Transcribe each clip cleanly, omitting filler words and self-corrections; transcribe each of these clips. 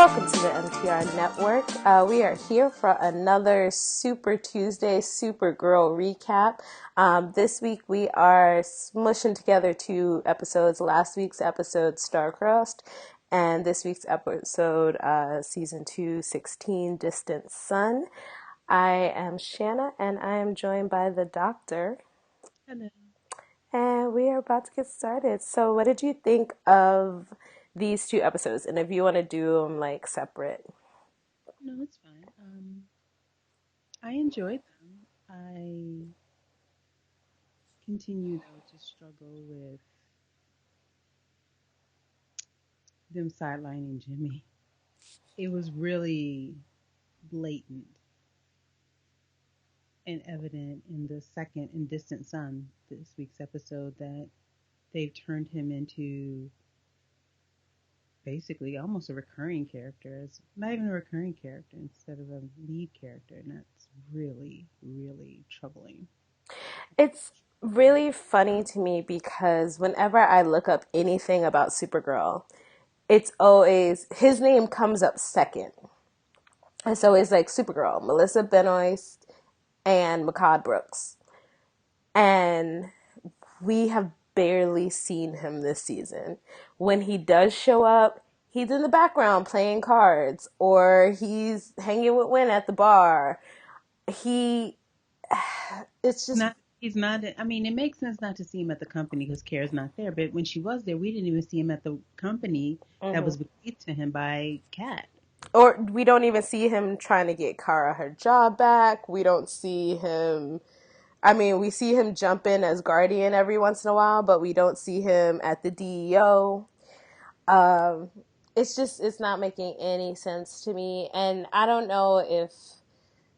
Welcome to the NPR Network. We are here for another Super Tuesday Supergirl recap. This week we are smushing together two episodes. Last week's episode, Starcrossed, and this week's episode, Season 2, 16, Distant Sun. I am Shanna, and I am joined by the Doctor. Hello. And we are about to get started. So what did you think of these two episodes? And if you want to do them like separate. No, it's fine. I enjoyed them. I continue though to struggle with them sidelining Jimmy. It was really blatant and evident in the second and Distant Sun this week's episode that they've turned him into basically almost a recurring character. It's not even a recurring character instead of a lead character, and that's really, really troubling. It's really funny to me because whenever I look up anything about Supergirl, it's always his name comes up second. It's always like Supergirl, Melissa Benoist, and Makad Brooks. And we have barely seen him this season. When he does show up, he's in the background playing cards or he's hanging with Wynn at the bar. He, it's just Not he's not. I mean, it makes sense not to see him at the company because Kara's not there. But when she was there, we didn't even see him at the company that was bequeathed to him by Kat. or we don't even see him trying to get Kara her job back. We don't see him. I mean, we see him jump in as Guardian every once in a while, but we don't see him at the DEO. Um, it's not making any sense to me. And I don't know if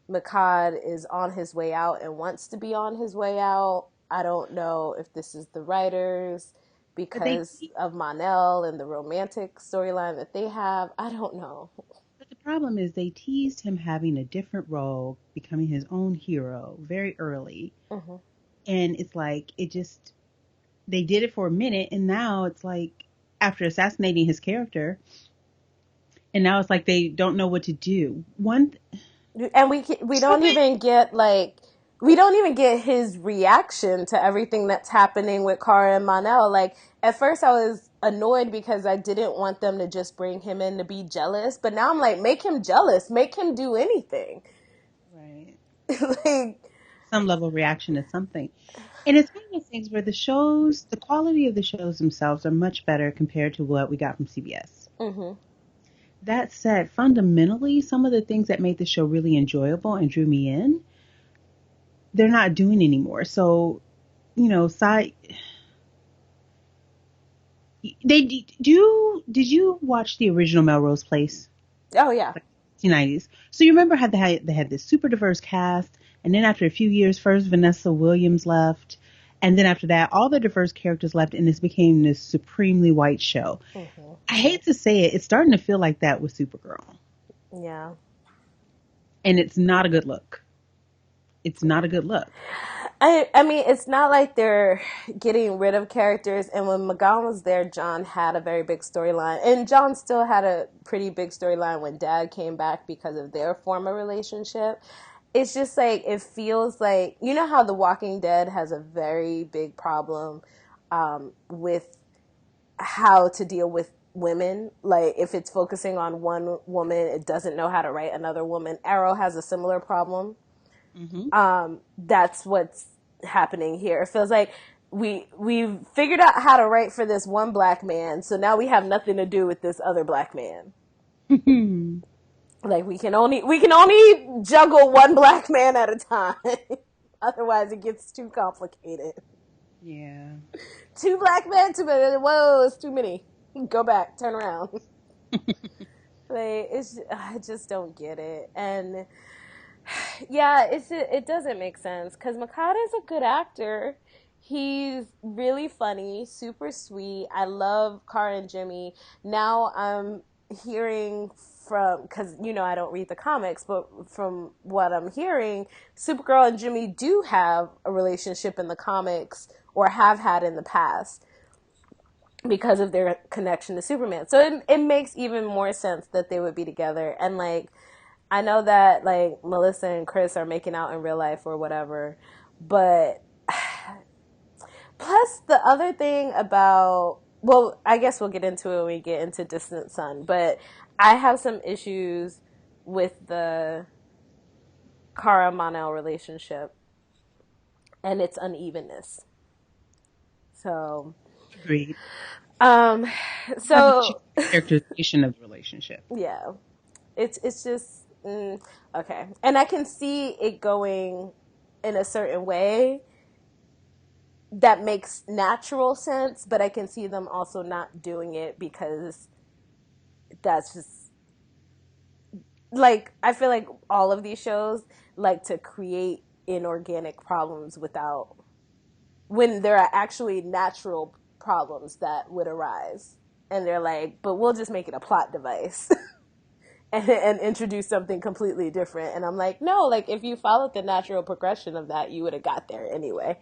Makad is on his way out and wants to be on his way out. I don't know if this is the writers But they, because of Monel and the romantic storyline that they have. I don't know. but the problem is they teased him having a different role, becoming his own hero very early, Mm-hmm. and it's like it just they did it for a minute, and now it's like after assassinating his character, and now it's like they don't know what to do. One, And we don't even get we don't even get his reaction to everything that's happening with Kara and Monel. Like at first I was annoyed because I didn't want them to just bring him in to be jealous, but now I'm like, make him jealous, make him do anything. right, Like, some level of reaction to something. And it's one of those things where the shows, the quality of the shows themselves are much better compared to what we got from CBS. mm-hmm. That said, fundamentally, some of the things that made the show really enjoyable and drew me in, they're not doing anymore. So, side they do. Did you watch the original Melrose Place, Oh yeah. like 1990s? So you remember how they had this super diverse cast, and then after a few years, first Vanessa Williams left, and then after that, all the diverse characters left, and this became this supremely white show. Mm-hmm. I hate to say it, it's starting to feel like that with Supergirl, Yeah. and it's not a good look. It's not a good look. I mean, it's not like they're getting rid of characters. And when Magan was there, John had a very big storyline. And John still had a pretty big storyline when Dad came back because of their former relationship. It's just like, it feels like, you know how The Walking Dead has a very big problem with how to deal with women. Like, if it's focusing on one woman, it doesn't know how to write another woman. Arrow has a similar problem. Hmm. That's what's happening here. It feels like we've figured out how to write for this one black man, so now we have nothing to do with this other black man. Like we can only juggle one black man at a time. Otherwise it gets too complicated. Yeah. Two black men, too many. Whoa, it's too many. Go back, turn around. Like I just don't get it. And yeah, it doesn't make sense because Makata is a good actor. He's really funny, super sweet. I love Cara and Jimmy. Now I'm hearing from, because I don't read the comics, but from what I'm hearing, Supergirl and Jimmy do have a relationship in the comics or have had in the past. because of their connection to Superman. So it makes even more sense that they would be together. And like, I know that like Melissa and Chris are making out in real life or whatever, but plus the other thing about, well, I guess we'll get into it when we get into Distant Sun, but I have some issues with the Kara Mon-El relationship and its unevenness. So, Agreed. um, Have issues so with the characterization of the relationship. yeah, it's just okay, and I can see it going in a certain way that makes natural sense, but I can see them also not doing it because that's just like I feel like all of these shows like to create inorganic problems without when there are actually natural problems that would arise. And they're like, but we'll just make it a plot device and introduce something completely different. And I'm like, no, like if you followed the natural progression of that, you would have got there anyway.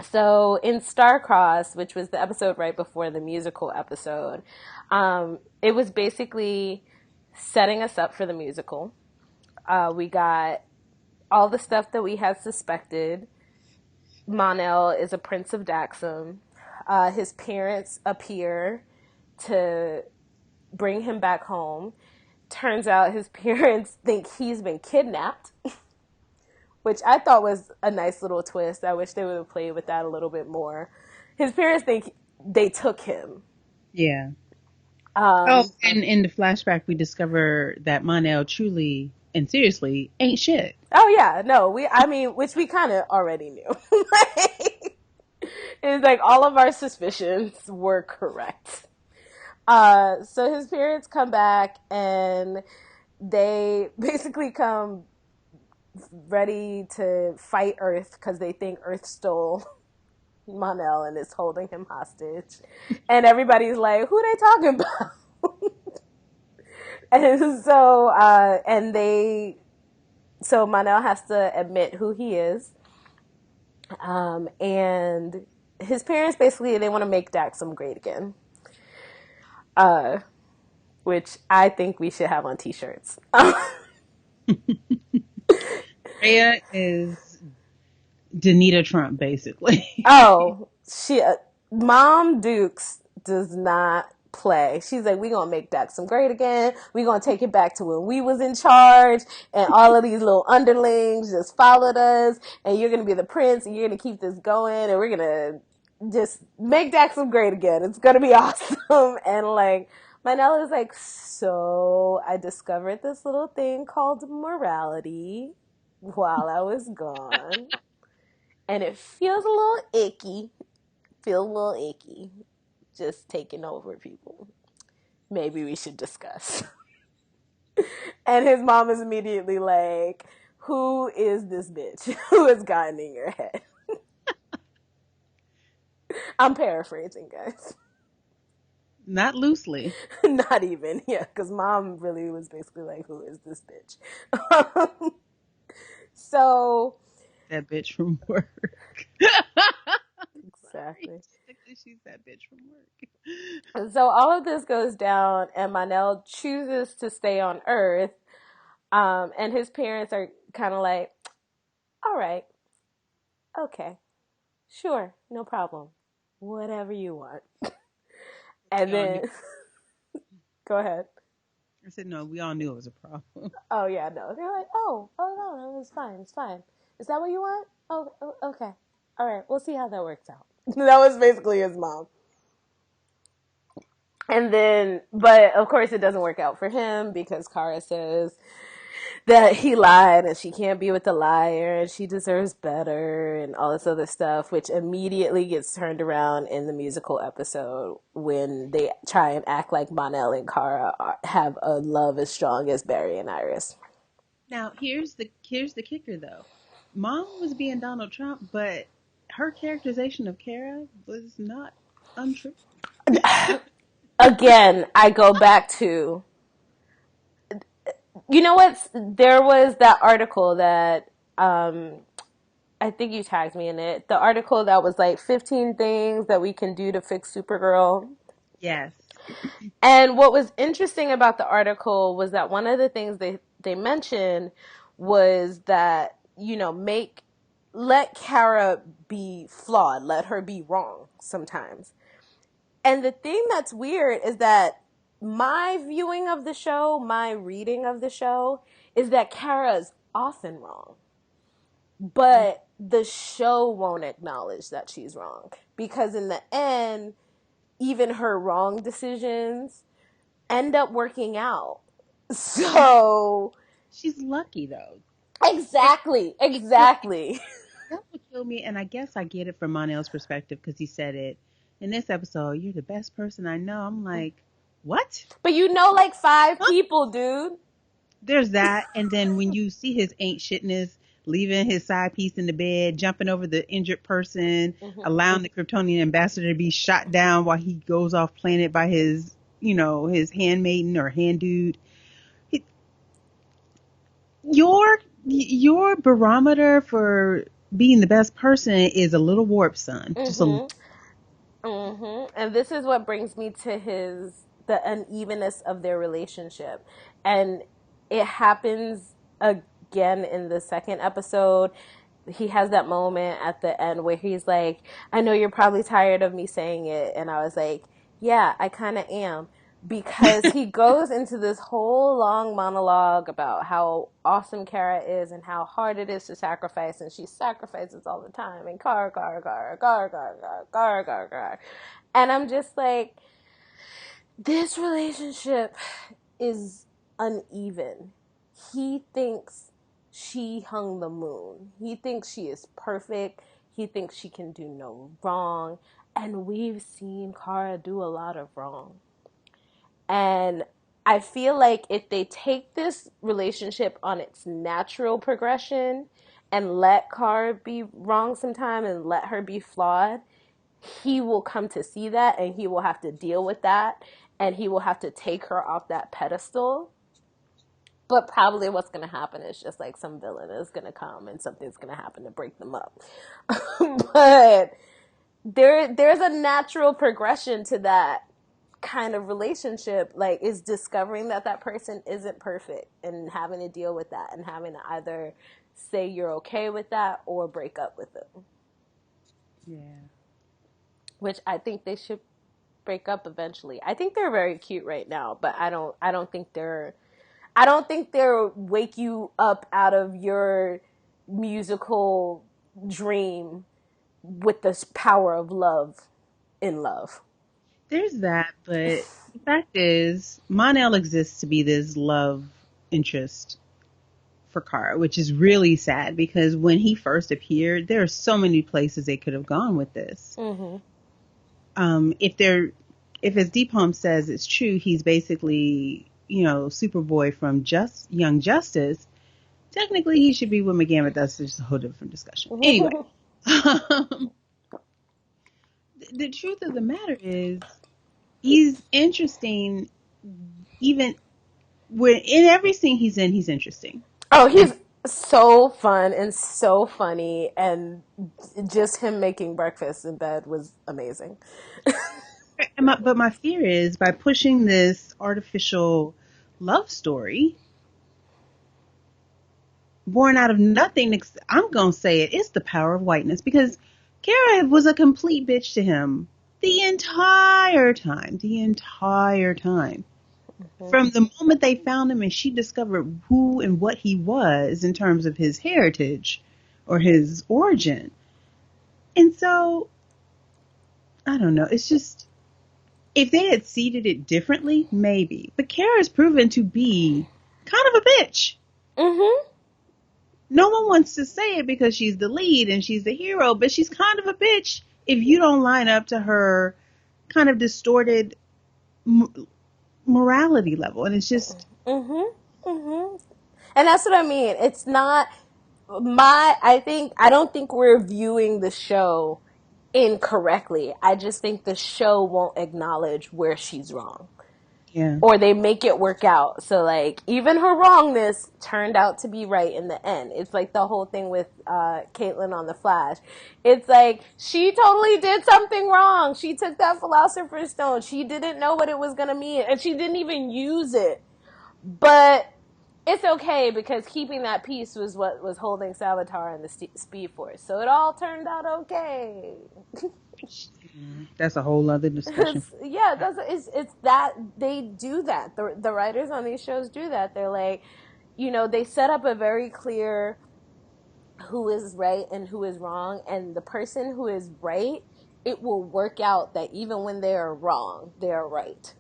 So in Starcross, which was the episode right before the musical episode, it was basically setting us up for the musical. We got all the stuff that we had suspected. Mon-El is a prince of Daxam. His parents appear to bring him back home. Turns out his parents think he's been kidnapped, which I thought was a nice little twist. I wish they would have played with that a little bit more. His parents think they took him. Yeah. Oh, Um, and in the flashback, we discover that Mon-El truly and seriously ain't shit. oh yeah, no, I mean, which we kind of already knew. Like, it's like all of our suspicions were correct. So his parents come back and they basically come ready to fight Earth because they think Earth stole Mon-El and is holding him hostage. And everybody's like, who are they talking about? And so, so Mon-El has to admit who he is. And his parents basically, they want to make Daxam great again. Uh, which I think we should have on t-shirts. Rhea is Danita Trump, basically. Oh, Mom Dukes does not play. She's like, we gonna make Daxam great again. We gonna take it back to when we was in charge, and all of these little underlings just followed us, and you're gonna be the prince, and you're gonna keep this going, and we're gonna just make Daxam great again. It's gonna be awesome. And like, Manella is like, so I discovered this little thing called morality while I was gone. And it feels a little icky. Feels a little icky. Just taking over people. Maybe we should discuss. And his mom is immediately like, who is this bitch? Who has gotten in your head? I'm paraphrasing, guys. Not loosely. Not even, yeah, because mom really was basically like, who is this bitch? So, That bitch from work. Sorry. exactly. She's that bitch from work. So all of this goes down, and Manel chooses to stay on Earth. And his parents are kind of like, all right, okay, sure, no problem. Whatever you want. And We all knew. then, go ahead. I said, no, we all knew it was a problem. Oh, yeah, no. They're like, oh, no, it's fine, it's fine. Is that what you want? Oh, okay. All right, we'll see how that works out. That was basically his mom. And then, but of course, it doesn't work out for him because Kara says that he lied and she can't be with the liar and she deserves better and all this other stuff, which immediately gets turned around in the musical episode when they try and act like Mon-El and Kara have a love as strong as Barry and Iris. Now, here's the kicker, though. Mom was being Donald Trump, but her characterization of Kara was not untrue. Again, I go back to, you know what? There was that article that I think you tagged me in it. The article that was like 15 things that we can do to fix Supergirl. Yes. And what was interesting about the article was that one of the things they mentioned was that, let Kara be flawed, let her be wrong sometimes. And the thing that's weird is that my viewing of the show, my reading of the show, is that Kara's often wrong. But the show won't acknowledge that she's wrong. Because in the end, even her wrong decisions end up working out. So She's lucky though. exactly. That's what killed me, and I guess I get it from Monel's perspective because he said it in this episode. You're the best person I know. I'm like, what? But you know, like five Huh? people, dude. There's that, and then when you see his ain't shitness, leaving his side piece in the bed, jumping over the injured person, Mm-hmm. allowing the Kryptonian ambassador to be shot down while he goes off planet by his, his handmaiden or hand dude. It, your barometer for being the best person is a little warped, son. Just a Mm-hmm. And this is what brings me to the unevenness of their relationship. And it happens again in the second episode. He has that moment at the end where he's like, I know you're probably tired of me saying it. And I was like, yeah, I kind of am. Because he goes into this whole long monologue about how awesome Kara is and how hard it is to sacrifice, and she sacrifices all the time, and car. And I'm just like, this relationship is uneven. He thinks she hung the moon. He thinks she is perfect. He thinks she can do no wrong. And we've seen Kara do a lot of wrong. And I feel like if they take this relationship on its natural progression and let Kara be wrong sometime and let her be flawed, he will come to see that and he will have to deal with that and he will have to take her off that pedestal. But probably what's going to happen is just like some villain is going to come and something's going to happen to break them up. But there's a natural progression to that kind of relationship, like is discovering that that person isn't perfect and having to deal with that and having to either say you're okay with that or break up with them, yeah. which I think they should break up eventually. I think they're very cute right now, but I don't think they're wake you up out of your musical dream with this power of love in love. There's that, but the fact is, Monel exists to be this love interest for Kara, which is really sad because when he first appeared, there are so many places they could have gone with this. Mm-hmm. If as Deep Home says it's true, he's basically, Superboy from Young Justice. Technically, he should be with McGann, but that's just a whole different discussion. Anyway, the truth of the matter is, he's interesting. Even when in every scene he's interesting. Oh, And he's so fun and so funny, and just him making breakfast in bed was amazing. but my fear is by pushing this artificial love story born out of nothing. I'm gonna say it's the power of whiteness because Kara was a complete bitch to him the entire time. The entire time. From the moment they found him and she discovered who and what he was in terms of his heritage or his origin. And so, I don't know. It's just, if they had seeded it differently, maybe. But Kara's proven to be kind of a bitch. Mm-hmm. No one wants to say it because she's the lead and she's the hero, but she's kind of a bitch if you don't line up to her kind of distorted morality level. And it's just, Mm-hmm. Mm-hmm. And that's what I mean. It's not I don't think we're viewing the show incorrectly. I just think the show won't acknowledge where she's wrong. Yeah. or they make it work out. So like even her wrongness turned out to be right in the end. It's like the whole thing with Caitlyn on the Flash. It's like she totally did something wrong. She took that Philosopher's Stone. She didn't know what it was gonna mean, and she didn't even use it. But it's okay because keeping that peace was what was holding Savitar and the Speed Force. So it all turned out okay. That's a whole other discussion. Yeah, it's that they do that. The writers on these shows do that. They're like, they set up a very clear who is right and who is wrong, and the person who is right, it will work out that even when they are wrong, they are right.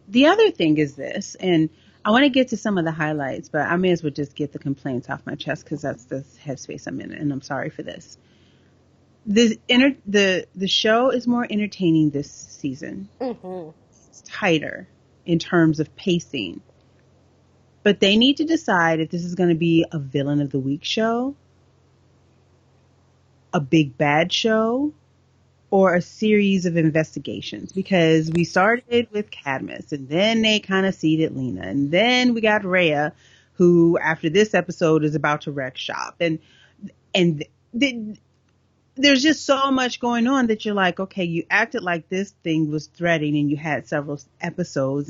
The other thing is this, and I want to get to some of the highlights, but I may as well just get the complaints off my chest because that's the headspace I'm in, and I'm sorry for this. The show is more entertaining this season. Mm-hmm. It's tighter in terms of pacing, but they need to decide if this is going to be a villain of the week show, a big bad show, or a series of investigations, because we started with Cadmus and then they kind of seeded Lena, and then we got Rhea, who after this episode is about to wreck shop, and there's just so much going on that you're like, okay, you acted like this thing was threatening and you had several episodes,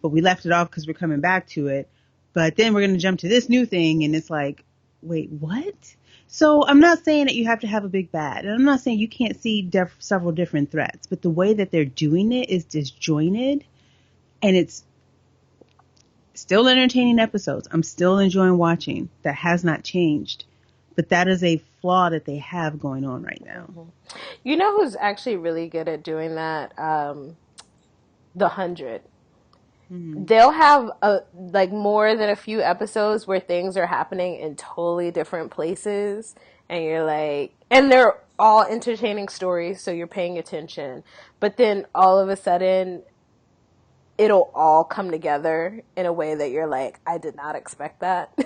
but we left it off because we're coming back to it, but then we're going to jump to this new thing, and it's like, wait, what? So I'm not saying that you have to have a big bad, and I'm not saying you can't see several different threats, but the way that they're doing it is disjointed, and it's still entertaining episodes. I'm still enjoying watching. That has not changed, but that is a flaw that they have going on right now. Mm-hmm. You know who's actually really good at doing that? The 100. Mm-hmm. They'll have like more than a few episodes where things are happening in totally different places, and you're like, and they're all entertaining stories, so you're paying attention. But then all of a sudden, it'll all come together in a way that you're like, I did not expect that.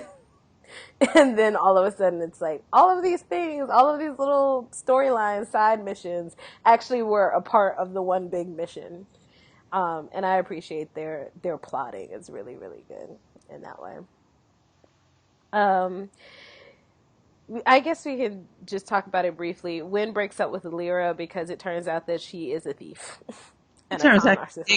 And then all of a sudden, it's like all of these things, all of these little storylines, side missions, actually were a part of the one big mission. And I appreciate their plotting. It's really, really good in that way. Um, I guess we could just talk about it briefly. Wynn breaks up with Lyra because it turns out that she is a thief It and a turns con out artist.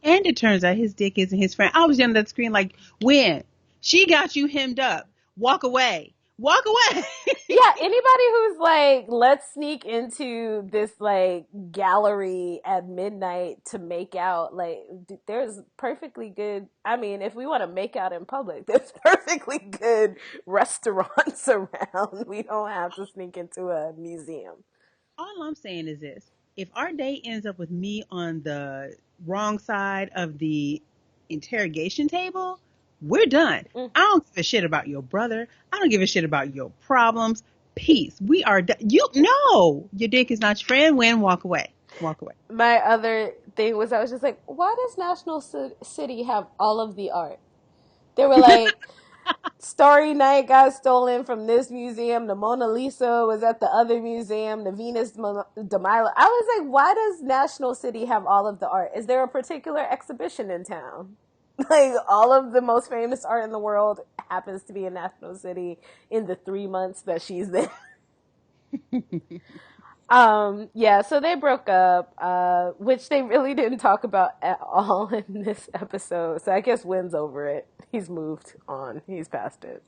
it turns out his dick isn't his friend. I was on that screen like, when she got you hemmed up, walk away, walk away. Yeah, anybody who's like, let's sneak into this like gallery at midnight to make out, like, there's perfectly good. I mean, if we want to make out in public, there's perfectly good restaurants around. We don't have to sneak into a museum. All I'm saying is this: if our day ends up with me on the wrong side of the interrogation table, we're done. Mm. I don't give a shit about your brother. I don't give a shit about your problems. Peace. We are done. You know your dick is not your friend. When walk away. Walk away. My other thing was, I was just like, why does National City have all of the art? They were like, Starry Night got stolen from this museum. The Mona Lisa was at the other museum. The Venus de Milo. I was like, why does National City have all of the art? Is there a particular exhibition in town? Like, all of the most famous art in the world happens to be in National City in the 3 months that she's there. Yeah, so they broke up, which they really didn't talk about at all in this episode. So I guess Wynn's over it. He's moved on. He's past it.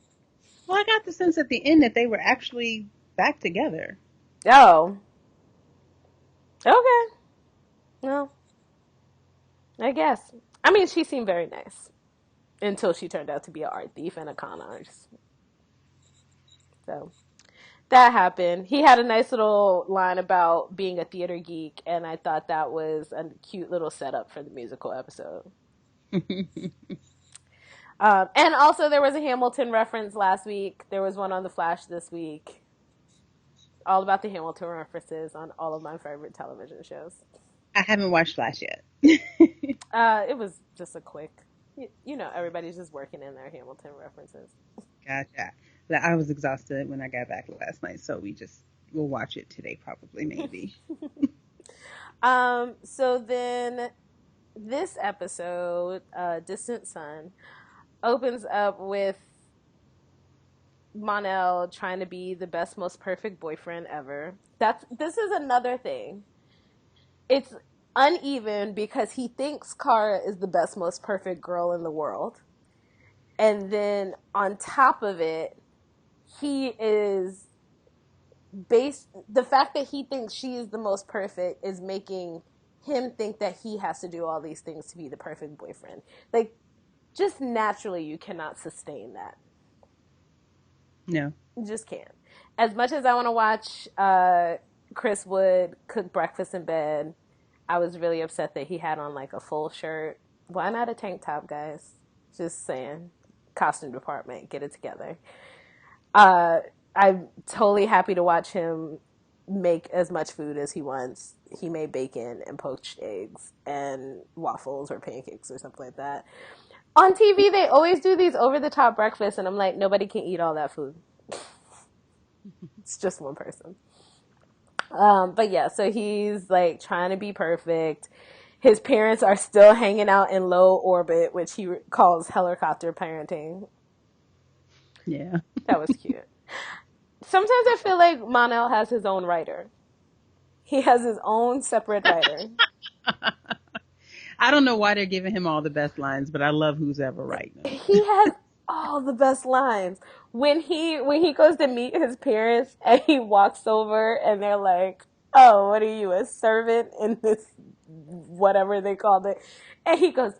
Well, I got the sense at the end that they were actually back together. Oh, okay. No, I guess. I mean, she seemed very nice until she turned out to be an art thief and a con artist. So that happened. He had a nice little line about being a theater geek, and I thought that was a cute little setup for the musical episode. And also, there was a Hamilton reference last week. There was one on The Flash this week. All about the Hamilton references on all of my favorite television shows. I haven't watched Flash yet. It was just a quick, everybody's just working in their Hamilton references. Gotcha. I was exhausted when I got back last night, so we'll watch it today, probably, maybe. So then this episode, Distant Sun, opens up with Monel trying to be the best, most perfect boyfriend ever. This is another thing. It's uneven because he thinks Kara is the best, most perfect girl in the world. And then on top of it, he is the fact that he thinks she is the most perfect is making him think that he has to do all these things to be the perfect boyfriend. Like, just naturally, you cannot sustain that. No. You just can't. As much as I want to watch Chris Wood cook breakfast in bed, I was really upset that he had on like a full shirt. Why not a tank top, guys? Just saying. Costume department, get it together. I'm totally happy to watch him make as much food as he wants. He made bacon and poached eggs and waffles or pancakes or something like that. On TV, they always do these over-the-top breakfasts, and I'm like, nobody can eat all that food. It's just one person. But yeah, so he's like trying to be perfect. His parents are still hanging out in low orbit, which he calls helicopter parenting. Yeah. That was cute. Sometimes I feel like Monel has his own writer. He has his own separate writer. I don't know why they're giving him all the best lines, but I love who's ever writing them. He has all the best lines. When he goes to meet his parents and he walks over and they're like, "Oh, what are you, a servant in this whatever they called it?" And he goes,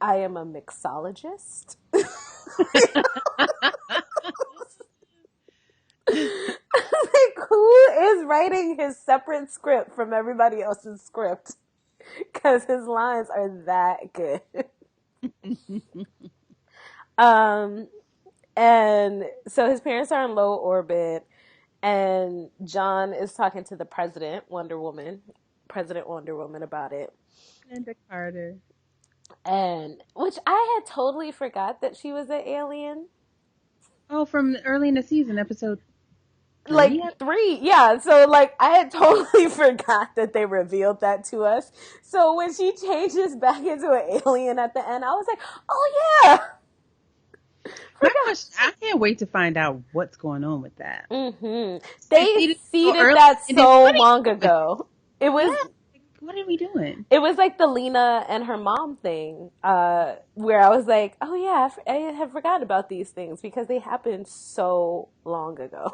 "I am a mixologist." Like, who is writing his separate script from everybody else's script? Because his lines are that good. um, and so his parents are in low orbit, and John is talking to the President Wonder Woman, about it. Lynda Carter. And which I had totally forgot that she was an alien. Oh, from early in the season, episode 3. Like 3, yeah. So like I had totally forgot that they revealed that to us. So when she changes back into an alien at the end, I was like, oh yeah. My question, I can't wait to find out what's going on with that. Mm-hmm. They seeded early, that so what long ago. It was. Yeah, what are we doing? It was like the Lena and her mom thing, where I was like, oh yeah, I have forgotten about these things because they happened so long ago.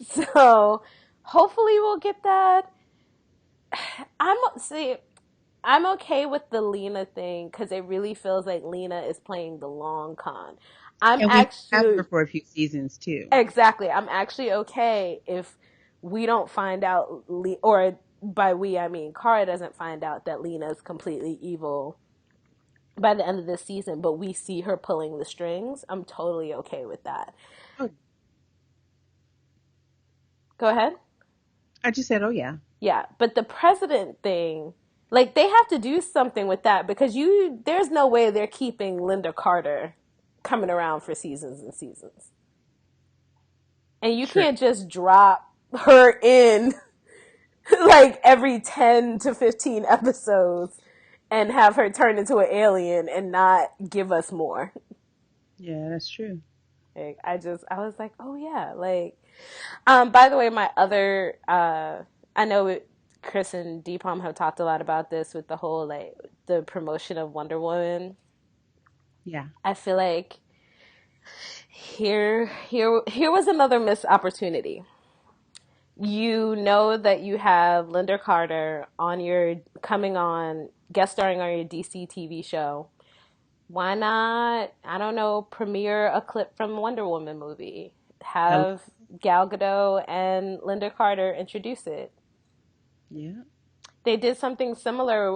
So hopefully we'll get that. I'm okay with the Lena thing because it really feels like Lena is playing the long con. I'm And we have actually her for a few seasons too. exactly. I'm actually okay if we don't find out, or by we I mean Kara doesn't find out that Lena is completely evil by the end of this season, but we see her pulling the strings. I'm totally okay with that. Oh, Go ahead. I just said, oh yeah. Yeah, but the president thing, like they have to do something with that because there's no way they're keeping Lynda Carter coming around for seasons and seasons. And you True. can't just drop her in like every 10 to 15 episodes and have her turn into an alien and not give us more. Yeah, that's true. Like, I was like, oh yeah, like, by the way, my other, I know Chris and Deepam have talked a lot about this with the whole, like, the promotion of Wonder Woman. Yeah. I feel like here was another missed opportunity. You know that you have Lynda Carter coming on, guest starring on your DC TV show. Why not, I don't know, premiere a clip from the Wonder Woman movie? I, Have Gal Gadot and Lynda Carter introduce it. yeah. They did something similar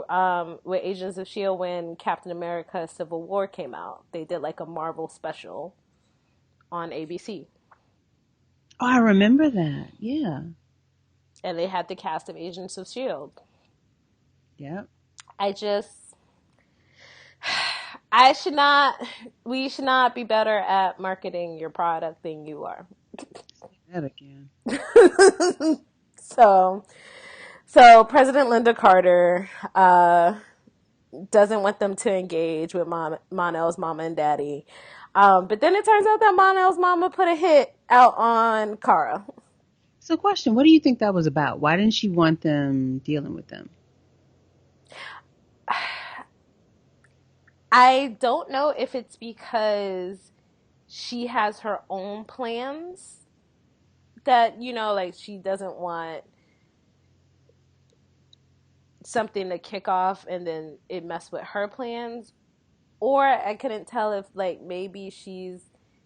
with Agents of S.H.I.E.L.D. when Captain America Civil War came out. They did like a Marvel special on ABC. Oh, I remember that. Yeah. And they had the cast of Agents of S.H.I.E.L.D. Yeah. I just I should not. We should not be better at marketing your product than you are. Say that again. so, so President Lynda Carter. doesn't want them to engage with Monel's mama and daddy. But then it turns out that Monel's mama put a hit out on Kara. So, question: what do you think that was about? Why didn't she want them dealing with them? I don't know if it's because she has her own plans that, like she doesn't want something to kick off and then it mess with her plans, or I couldn't tell if like maybe she's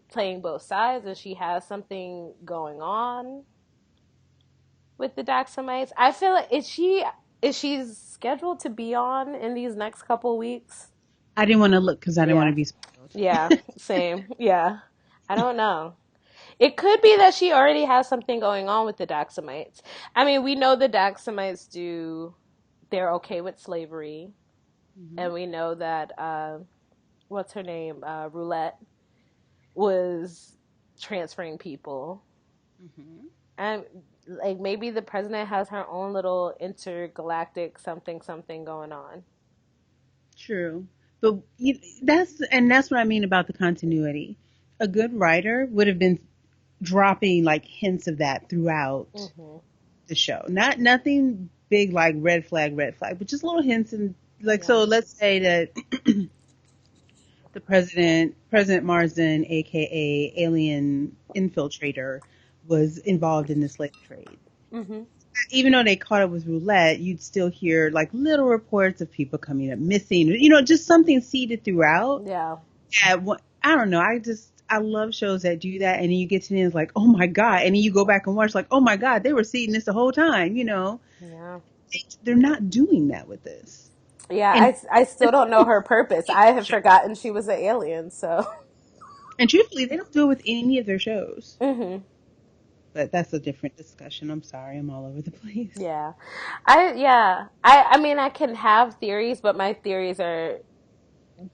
playing both sides and she has something going on with the Daxamites. I feel like is she scheduled to be on in these next couple weeks? I didn't want to look because I didn't want Yeah. to be spoiled. Yeah, same. Yeah. I don't know. It could be that she already has something going on with the Daxamites. I mean, we know the Daxamites they're okay with slavery. Hmm. And we know that, what's her name? Roulette was transferring people. Hmm. And like maybe the president has her own little intergalactic something something going on. True, but that's what I mean about the continuity. A good writer would have been dropping like hints of that throughout Mm-hmm. the show. Not nothing big like red flag, but just little hints and like Yeah. so. Let's say that the President Marsden, aka Alien Infiltrator, was involved in the slave trade. Mm-hmm. Even though they caught it with roulette, you'd still hear like little reports of people coming up missing. Just something seeded throughout. Yeah. Yeah, I don't know. I love shows that do that, and then you get to the end, it's like, oh my god, and then you go back and watch, like, oh my god, they were seeding this the whole time. Yeah. They're not doing that with this. Yeah, And I still don't know her purpose. I have forgotten she was an alien, so. and truthfully, they don't do it with any of their shows. Mm-hmm. But that's a different discussion. I'm sorry, I'm all over the place. Yeah. I mean I can have theories, but my theories are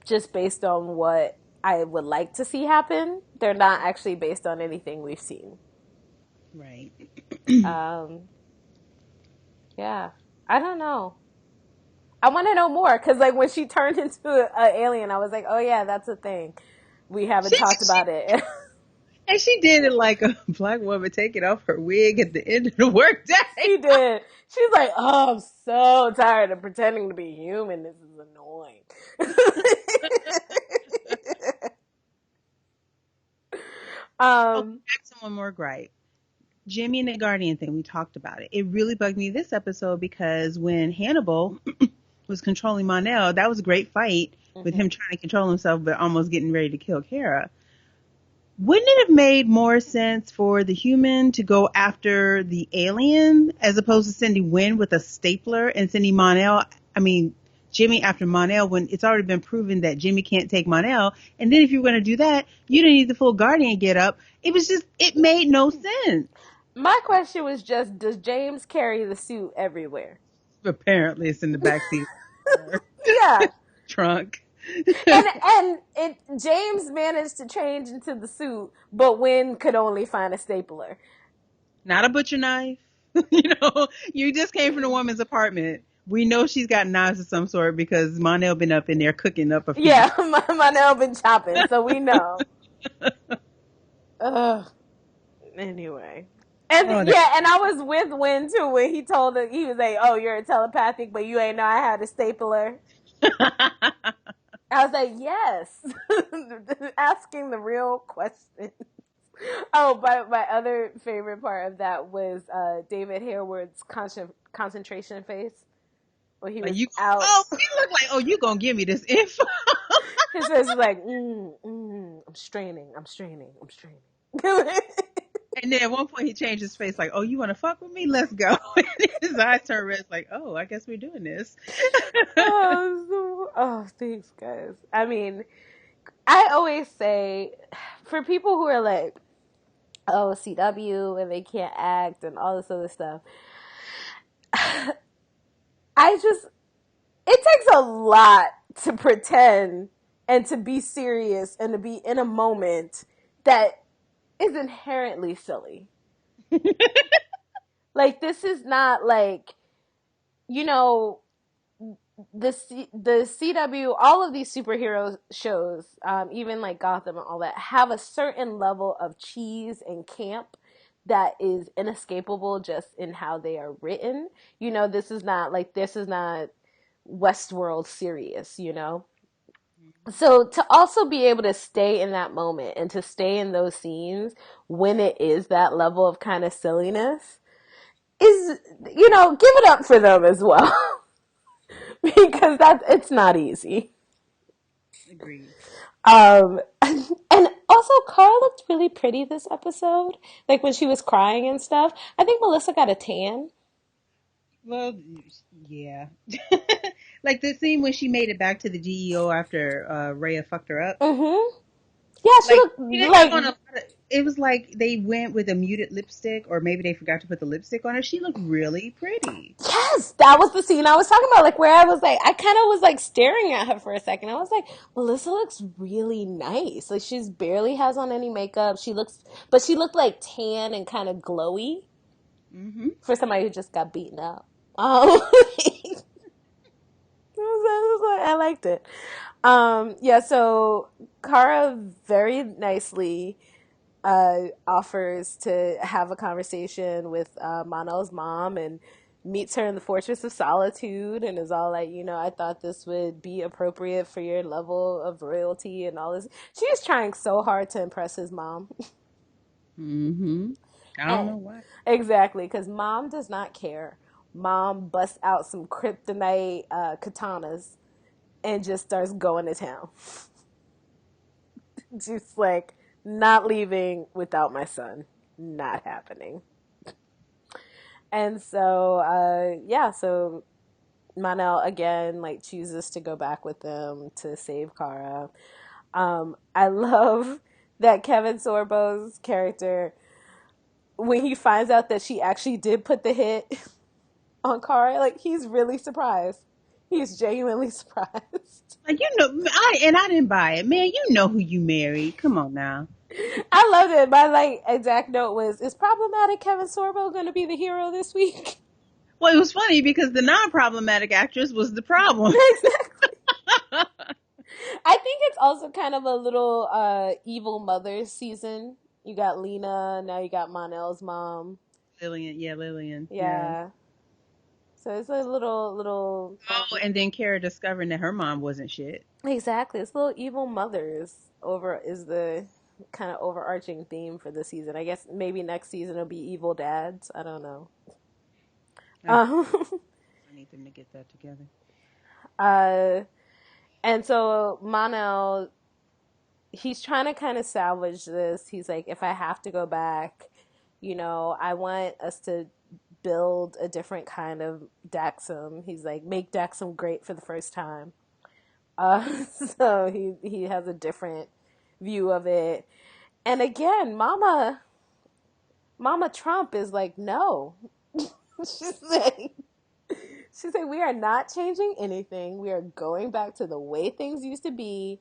just based on what I would like to see happen. They're not actually based on anything we've seen. Right. Um, yeah. I don't know. I want to know more because, like, when she turned into an alien, I was like, oh, yeah, that's a thing. We haven't She, talked she about it. and she did it like a black woman taking off her wig at the end of the She workday. did. She's like, oh, I'm so tired of pretending to be human. This is annoying. Oh, um, back to one more gripe. Jimmy and the Guardian thing, we talked about it. It really bugged me this episode because when Hannibal was controlling Monel, that was a great fight with mhm. him trying to control himself but almost getting ready to kill Kara. Wouldn't it have made more sense for the human to go after the alien as opposed to sending Wynn with a stapler and sending Jimmy after Monel when it's already been proven that Jimmy can't take Monel? And then if you were going to do that, you didn't need the full Guardian get up. It made no sense. My question was just, does James carry the suit everywhere? Apparently, it's in the backseat Yeah. trunk. And it James managed to change into the suit, but Wynn could only find a stapler. Not a butcher knife. You just came from the woman's apartment. We know she's got knives of some sort because Monel been up in there cooking up a feast. Yeah, my nail been chopping, so we know. Ugh. Anyway. And Oh, that. yeah, and I was with Wynn too when he told her, he was like, "Oh, you're a telepathic, but you ain't know I had a stapler." I was like, "Yes," asking the real question. Oh, but my other favorite part of that was David Harewood's concentration face when he Like was you. out. Oh, he looked like, oh, you gonna give me this info? His face was like, I'm straining, I'm straining, I'm straining. And then at one point he changed his face, like, oh, you want to fuck with me? Let's go. And his eyes turned red, like, oh, I guess we're doing this. Oh, thanks, guys. I mean, I always say, for people who are like, oh, CW and they can't act and all this other stuff, I just, it takes a lot to pretend and to be serious and to be in a moment that is inherently silly. Like, this is not like, you know, the CW, all of these superhero shows, even like Gotham and all that, have a certain level of cheese and camp that is inescapable just in how they are written. This is not Westworld serious, you know? So to also be able to stay in that moment and to stay in those scenes when it is that level of kind of silliness is, give it up for them as well. Because it's not easy. Agreed. And also Carl looked really pretty this episode. Like when she was crying and stuff. I think Melissa got a tan. Well, yeah. Like the scene when she made it back to the GEO after Rhea fucked her up. Mm-hmm. Yeah, she Like looked she didn't have like, on a lot of, it was like they went with a muted lipstick, or maybe they forgot to put the lipstick on her. She looked really pretty. yes, that was the scene I was talking about. Like where I was like, I kind of was like staring at her for a second. I was like, Melissa looks really nice. Like she's barely has on any makeup. But she looked like tan and kind of glowy Hmm. for somebody who just got beaten up. It I liked it. Yeah, so Kara very nicely offers to have a conversation with Manel's mom and meets her in the Fortress of Solitude and is all like, I thought this would be appropriate for your level of royalty and all this. She's trying so hard to impress his mom. Hmm. I don't And know why. exactly, because mom does not care. Mom busts out some kryptonite katanas and just starts going to town. Just like, not leaving without my son. Not happening. And so, yeah, so Manel again, like, chooses to go back with them to save Kara. I love that Kevin Sorbo's character, when he finds out that she actually did put the hit on Kara, like, he's really surprised. He's genuinely surprised. Like I didn't buy it, man. You know who you married. Come on now. I loved it. My like exact note was: Is problematic Kevin Sorbo going to be the hero this week? Well, it was funny because the non-problematic actress was the problem. Exactly. I think it's also kind of a little evil mother season. You got Lena, now you got Monel's mom. Lillian, yeah, Lillian, yeah. Yeah. So it's a little Oh, and then Kara discovering that her mom wasn't shit. exactly. It's little evil mothers over is the kind of overarching theme for the season. I guess maybe next season it'll be evil dads. I don't know. I, Um, I need them to get that together. uh, and so Monel, he's trying to kind of salvage this. He's like, if I have to go back, I want us to build a different kind of Daxum. He's like, make Daxum great for the first time. So he has a different view of it. And again, Mama Trump is like, no. she's like, she's like, we are not changing anything. We are going back to the way things used to be.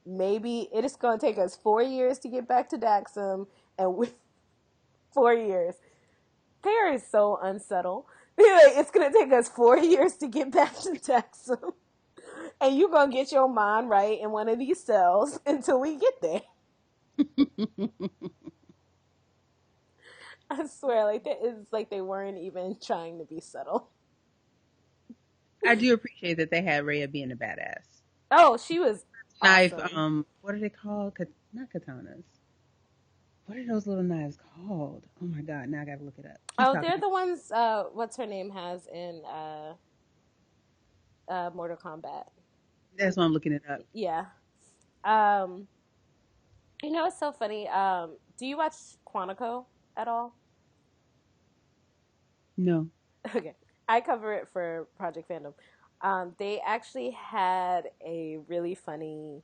Maybe it is going to take us 4 years to get back to Daxum, and we 4 years. Pear is so unsettled. Like, it's going to take us 4 years to get back to Daxum, and you're going to get your mind right in one of these cells until we get there. I swear, like it's like they weren't even trying to be subtle. I do appreciate that they had Rhea being a badass. Oh, she was Knife, awesome. what are they called? Not katanas. What are those little knives called? Oh my god, now I gotta look it up. Keep Oh, talking. they're the ones. What's her name has in Mortal Kombat. That's why I'm looking it up. Yeah. Um, it's so funny. Do you watch Quantico at all? No. Okay, I cover it for Project Fandom. They actually had a really funny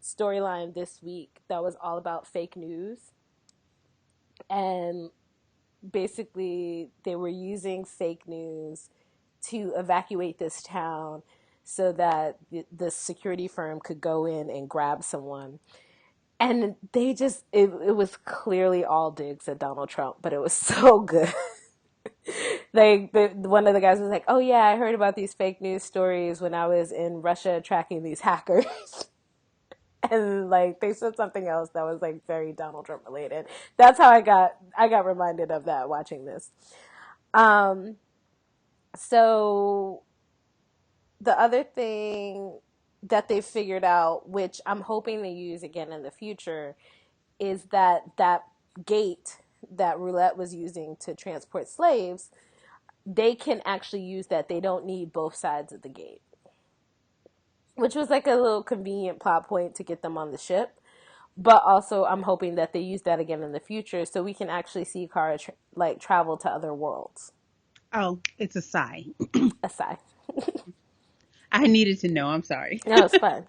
storyline this week that was all about fake news, and basically they were using fake news to evacuate this town so that the security firm could go in and grab someone. And it was clearly all digs at Donald Trump, but it was so good. Like one of the guys was like, "Oh yeah, I heard about these fake news stories when I was in Russia tracking these hackers." And like they said something else that was like very Donald Trump related. That's how I got reminded of that watching this. Um so the other thing that they figured out, which I'm hoping they use again in the future, is that gate that Roulette was using to transport slaves, they can actually use that. They don't need both sides of the gate, which was like a little convenient plot point to get them on the ship. But also, I'm hoping that they use that again in the future so we can actually see Kara travel to other worlds. Oh, it's a sigh. Aside, I needed to know. I'm sorry. no, it's fun.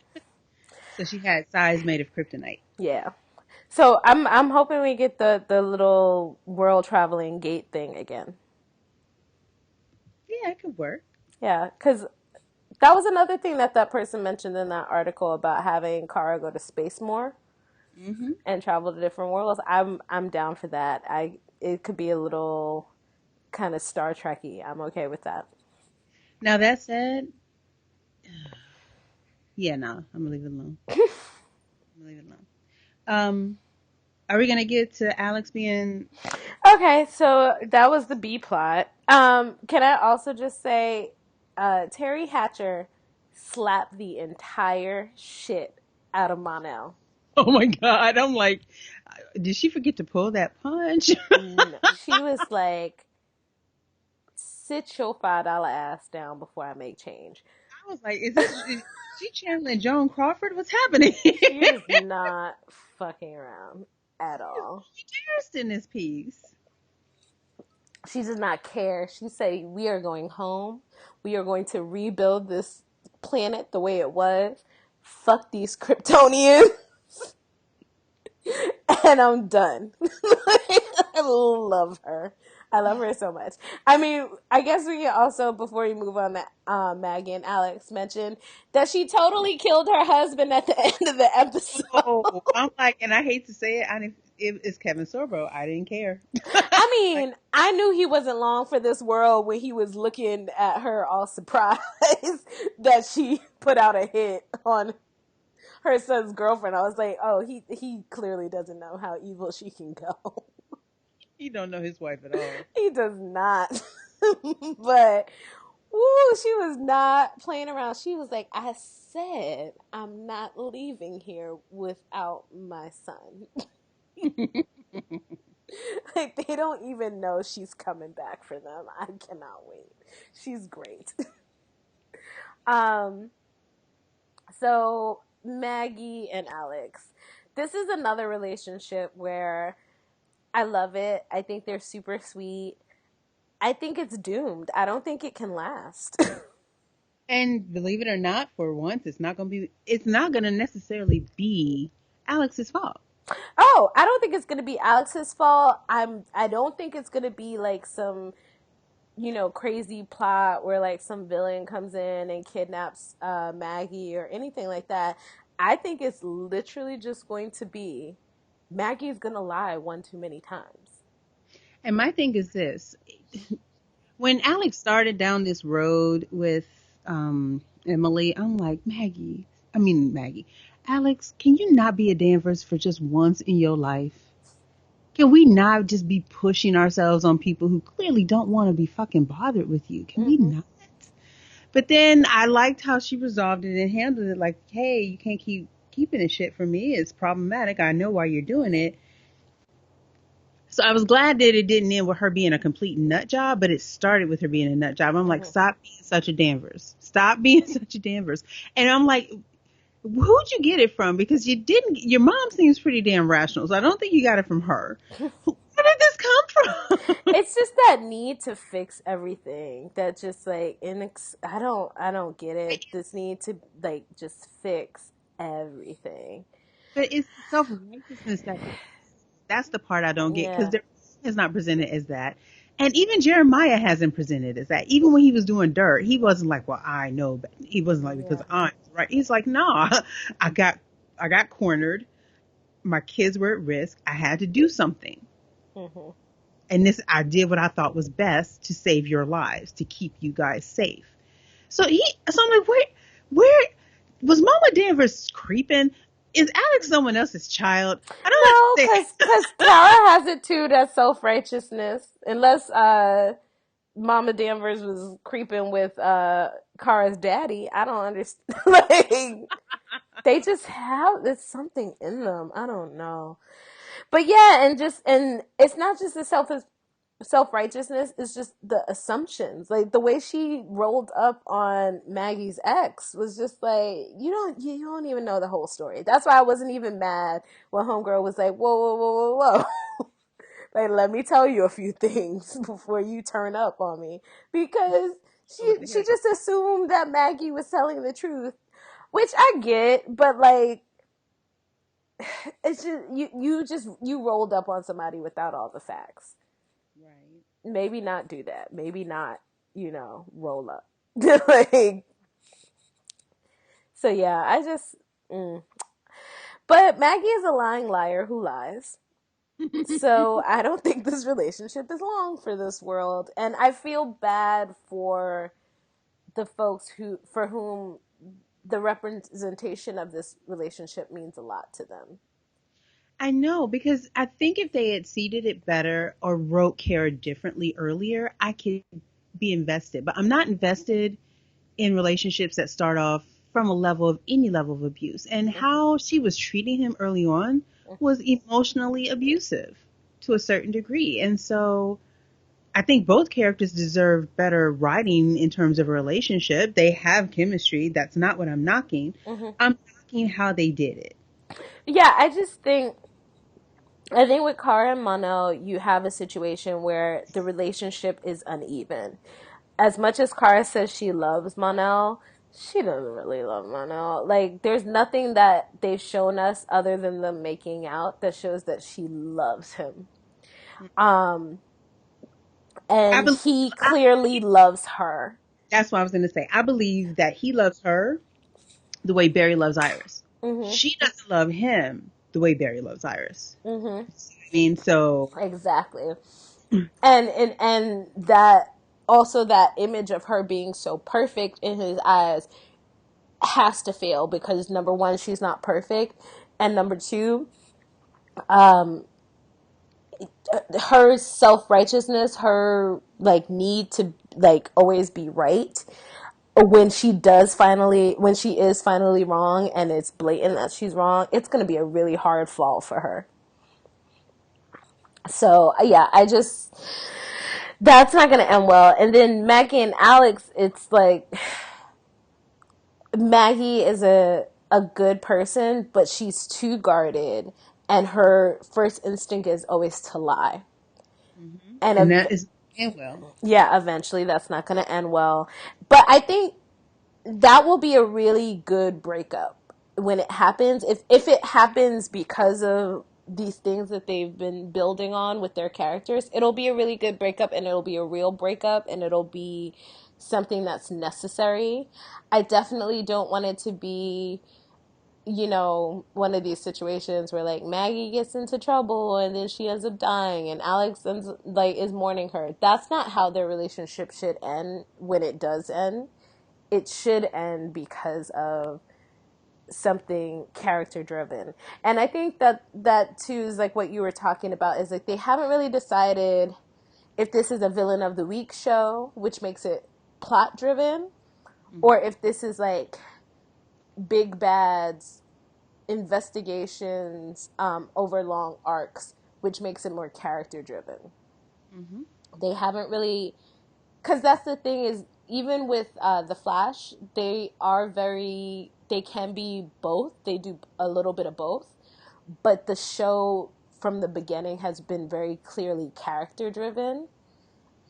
So she had sighs made of kryptonite. Yeah. So I'm hoping we get the little world traveling gate thing again. Yeah, it could work. Yeah, because that was another thing that person mentioned in that article about having Kara go to space more Hmm. and travel to different worlds. I'm down for that. It could be a little kind of Star Trekky. I'm okay with that. Now that said, yeah, no, I'm gonna leave it alone. I'm gonna leave it alone. Um, are we gonna get to Alex being? Okay, so that was the B plot. Can I also just say, Terry Hatcher slapped the entire shit out of Monel. Oh my God! I'm like, did she forget to pull that punch? No, she was like, "Sit your $5 ass down before I make change." I was like, is she channeling Joan Crawford? What's happening? She is not fucking around at She is all. embarrassed in this piece. She does not care. She said, "We are going home. We are going to rebuild this planet the way it was. Fuck these Kryptonians." And I'm done. I love her. I love her so much. I mean, I guess we can also, before we move on to Maggie and Alex, mention that she totally killed her husband at the end of the episode. Oh, I'm like, and I hate to say it, it's Kevin Sorbo. I didn't care. I Like, mean, I knew he wasn't long for this world when he was looking at her all surprised that she put out a hit on her son's girlfriend. I was like, oh, he clearly doesn't know how evil she can go. he don't know his wife at all. He does not. But woo, she was not playing around. She was like, I said I'm not leaving here without my son. Like they don't even know she's coming back for them. I cannot wait. She's great. um so Maggie and Alex. This is another relationship where I love it. I think they're super sweet. I think it's doomed. I don't think it can last. And believe it or not, for once, it's not gonna necessarily be Alex's fault. Oh, I don't think it's gonna be Alex's fault. I don't think it's gonna be like some, crazy plot where like some villain comes in and kidnaps Maggie or anything like that. I think it's literally just going to be Maggie's gonna lie one too many times. And my thing is this: when Alex started down this road with Emily, I'm like, Maggie, Alex, can you not be a Danvers for just once in your life? Can we not just be pushing ourselves on people who clearly don't want to be fucking bothered with you? Can we Mm-hmm. not? But then I liked how she resolved it and handled it like, hey, you can't keep keeping this shit from me. It's problematic. I know why you're doing it. So I was glad that it didn't end with her being a complete nut job, but it started with her being a nut job. I'm like, Mm-hmm. stop being such a Danvers. Stop being such a Danvers. And I'm like, who'd you get it from? Because your mom seems pretty damn rational. So I don't think you got it from her. Where did this come from? It's just that need to fix everything. That just like I don't get it. This need to like just fix everything. But it's self righteousness that's the part I don't get because Yeah. there is not presented as that. And even Jeremiah hasn't presented as that. Even when he was doing dirt, he wasn't like, well, I know, but he wasn't like because Yeah. I'm right. He's like, nah, I got I got cornered. My kids were at risk. I had to do something. Hmm. and this I did what I thought was best to save your lives, to keep you guys safe. So I'm like, where was Mama Danvers creeping? Is Alex someone else's child? I don't No, understand. cause Kara has it too. That self righteousness. Unless Mama Danvers was creeping with Kara's daddy, I don't understand. Like they just have there's something in them. I don't know. But yeah, and it's not just the self righteousness, it's just the assumptions. Like the way she rolled up on Maggie's ex was just like you don't even know the whole story. That's why I wasn't even mad when Homegirl was like, whoa. Like let me tell you a few things before you turn up on me. Because she just assumed that Maggie was telling the truth. Which I get, but like it's just you rolled up on somebody without all the facts. Right. Maybe not do that. Maybe not, roll up. Like, so yeah, I just. Mm. But Maggie is a lying liar who lies. So I don't think this relationship is long for this world, and I feel bad for the folks for whom the representation of this relationship means a lot to them. I know, because I think if they had seeded it better or wrote Kara differently earlier, I could be invested. But I'm not invested in relationships that start off from any level of abuse. And Mm-hmm. how she was treating him early on was emotionally abusive to a certain degree. And so I think both characters deserve better writing in terms of a relationship. They have chemistry. That's not what I'm knocking. Mm-hmm. I'm knocking how they did it. Yeah, I think with Kara and Mono, you have a situation where the relationship is uneven. As much as Kara says she loves Mono, she doesn't really love Mono. Like, there's nothing that they've shown us other than them making out that shows that she loves him. Um, I and believe, he clearly loves her. that's what I was going to say. I believe that he loves her the way Barry loves Iris. Mm-hmm. She doesn't love him the way Barry loves Iris. Mm-hmm. I mean, so Exactly. And that also that image of her being so perfect in his eyes has to fail because number one, she's not perfect, and number two, um, her self righteousness, her like need to like always be right. When she is finally wrong and it's blatant that she's wrong, it's going to be a really hard fall for her. So yeah, that's not going to end well. And then Maggie and Alex, it's like Maggie is a good person, but she's too guarded, and her first instinct is always to lie. And and that is and well. yeah, eventually that's not going to end well. But I think that will be a really good breakup when it happens. If it happens because of these things that they've been building on with their characters, it'll be a really good breakup, and it'll be a real breakup, and it'll be something that's necessary. I definitely don't want it to be one of these situations where like Maggie gets into trouble and then she ends up dying and Alex is mourning her. That's not how their relationship should end when it does end. It should end because of something character driven. And I think that too is like what you were talking about is like they haven't really decided if this is a villain of the week show, which makes it plot driven, or if this is like big bads investigations over long arcs, which makes it more character driven. Mm-hmm. They haven't really, because that's the thing is even with the Flash, they can be both. They do a little bit of both, but the show from the beginning has been very clearly character driven,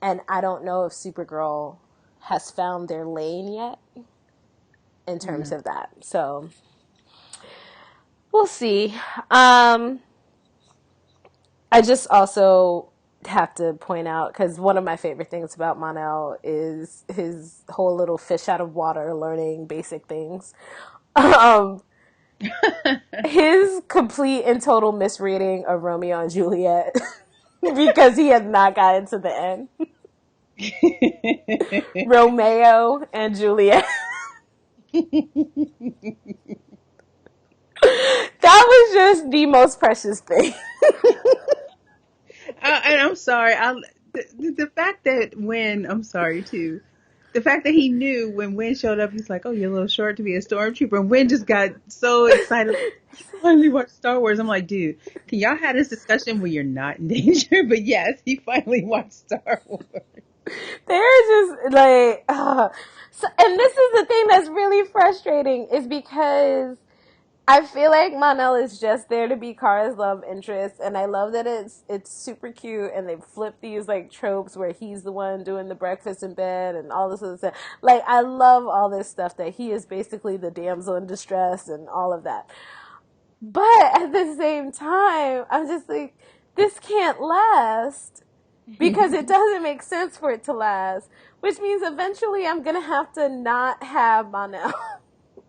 and I don't know if Supergirl has found their lane yet in terms No. of that. So we'll see. Um, I just also have to point out because one of my favorite things about Monel is his whole little fish out of water learning basic things. Um, his complete and total misreading of Romeo and Juliet. because he had not gotten to the end. Romeo and Juliet. That was just the most precious thing. And I'm sorry. The fact that when I'm sorry too, the fact that he knew when Wynn showed up, he's like, "Oh, you're a little short to be a stormtrooper." And Wynn just got so excited. He finally watched Star Wars. I'm like, dude, can y'all have this discussion when you're not in danger? But yes, he finally watched Star Wars. They're just like, so, and this is the thing that's really frustrating is because I feel like Monel is just there to be Kara's love interest, and I love that it's super cute, and they flip these like tropes where he's the one doing the breakfast in bed and all this other stuff. Like I love all this stuff that he is basically the damsel in distress and all of that. But at the same time, I'm just like, this can't last because it doesn't make sense for it to last, which means eventually I'm gonna have to not have Monel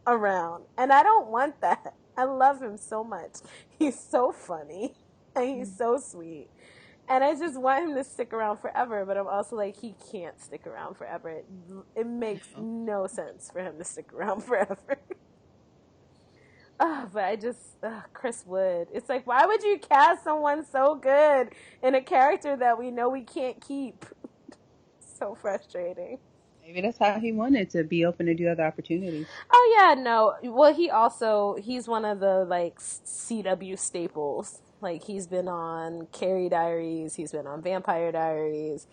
around, and I don't want that. I love him so much. He's so funny and he's so sweet, and I just want him to stick around forever. But I'm also like, he can't stick around forever. It makes no sense for him to stick around forever. But I just, Chris Wood. It's like, why would you cast someone so good in a character that we know we can't keep? So frustrating. Maybe that's how he wanted to be open to do other opportunities. Oh yeah, no. Well, he's one of the like CW staples. Like he's been on Carrie Diaries, he's been on Vampire Diaries,